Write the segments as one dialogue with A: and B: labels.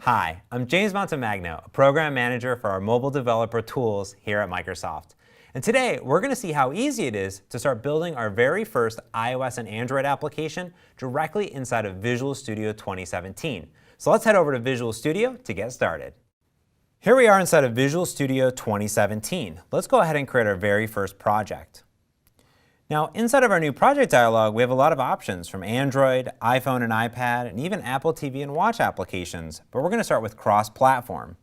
A: Hi, I'm James Montemagno, a program manager for our mobile developer tools here at Microsoft. And today, we're going to see how easy it is to start building our very first iOS and Android application directly inside of Visual Studio 2017. So let's head over to Visual Studio to get started. Here we are inside of Visual Studio 2017. Let's go ahead and create our very first project. Now, inside of our new project dialog, we have a lot of options from Android, iPhone and iPad, and even Apple TV and Watch applications, but we're going to start with cross-platform.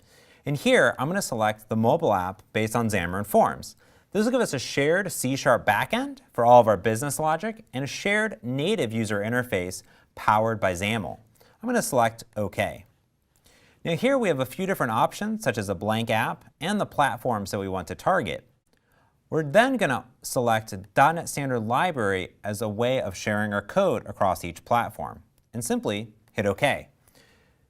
A: And here, I'm going to select the mobile app based on Xamarin Forms. This will give us a shared C# backend for all of our business logic and a shared native user interface powered by XAML. I'm going to select OK. Now here we have a few different options, such as a blank app and the platforms that we want to target. We're then going to select a .NET Standard Library as a way of sharing our code across each platform, and simply hit OK.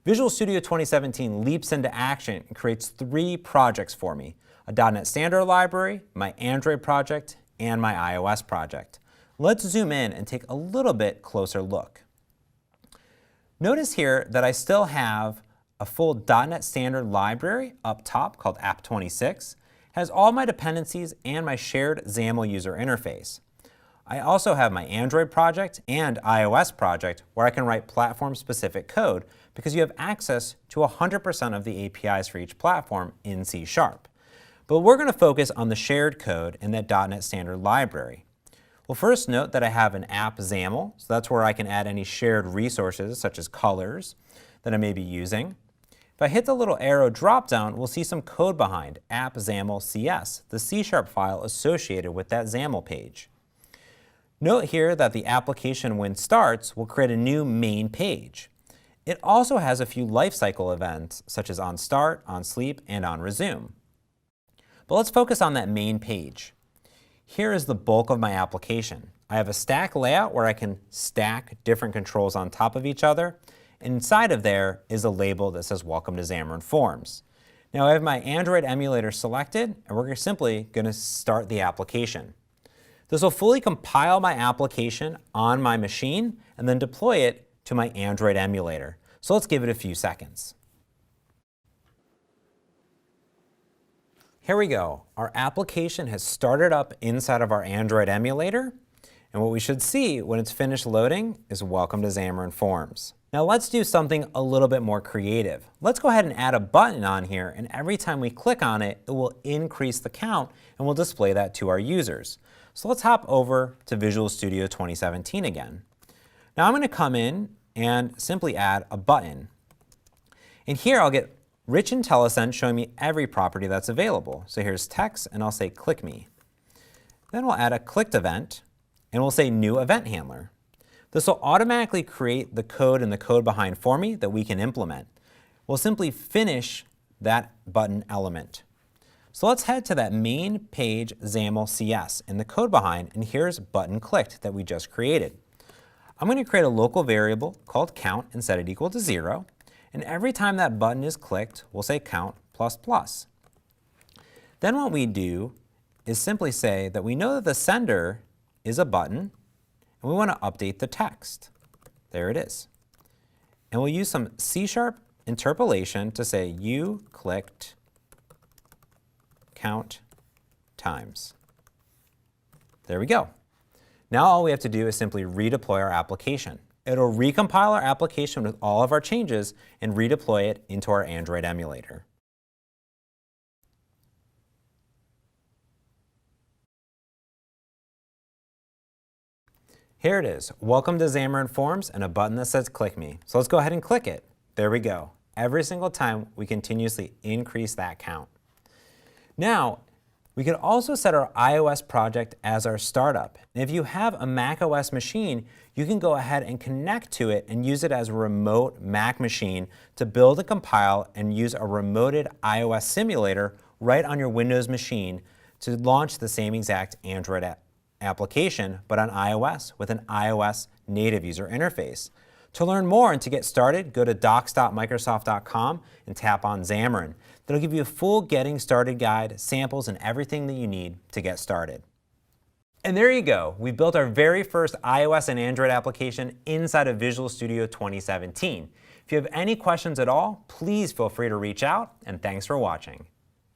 A: Visual Studio 2017 leaps into action and creates 3 projects for me: a .NET Standard Library, my Android project, and my iOS project. Let's zoom in and take a little bit closer look. Notice here that I still have a full .NET Standard Library up top called app26. Has all my dependencies and my shared XAML user interface. I also have my Android project and iOS project where I can write platform-specific code because you have access to 100% of the APIs for each platform in C#. But we're going to focus on the shared code in that .NET Standard Library. Well, first note that I have an app XAML, so that's where I can add any shared resources such as colors that I may be using. If I hit the little arrow drop-down, we'll see some code behind app XAML CS, the C# file associated with that XAML page. Note here that the application, when starts, will create a new main page. It also has a few lifecycle events, such as on start, on sleep, and on resume. But let's focus on that main page. Here is the bulk of my application. I have a stack layout where I can stack different controls on top of each other. Inside of there is a label that says Welcome to Xamarin Forms. Now I have my Android emulator selected, and we're simply going to start the application. This will fully compile my application on my machine and then deploy it to my Android emulator. So let's give it a few seconds. Here we go. Our application has started up inside of our Android emulator, and what we should see when it's finished loading is Welcome to Xamarin Forms. Now let's do something a little bit more creative. Let's go ahead and add a button on here, and every time we click on it, it will increase the count and we'll display that to our users. So let's hop over to Visual Studio 2017 again. Now I'm going to come in and simply add a button. And here I'll get rich IntelliSense showing me every property that's available. So here's text, and I'll say click me. Then we'll add a clicked event, and we'll say new event handler. This will automatically create the code and the code behind for me that we can implement. We'll simply finish that button element. So let's head to that main page XAML CS in the code behind, and here's button clicked that we just created. I'm going to create a local variable called count and set it equal to 0. And every time that button is clicked, we'll say count plus plus. Then what we do is simply say that we know that the sender is a button, and we want to update the text. There it is. And we'll use some C# interpolation to say you clicked count times. There we go. Now all we have to do is simply redeploy our application. It'll recompile our application with all of our changes and redeploy it into our Android emulator. Here it is, Welcome to Xamarin Forms, and a button that says click me. So let's go ahead and click it. There we go. Every single time we continuously increase that count. Now, we could also set our iOS project as our startup. And if you have a macOS machine, you can go ahead and connect to it and use it as a remote Mac machine to build and compile and use a remoted iOS simulator right on your Windows machine to launch the same exact Android application, but on iOS with an iOS native user interface. To learn more and to get started, go to docs.microsoft.com and tap on Xamarin. That'll give you a full getting started guide, samples, and everything that you need to get started. And there you go. We built our very first iOS and Android application inside of Visual Studio 2017. If you have any questions at all, please feel free to reach out, and thanks for watching.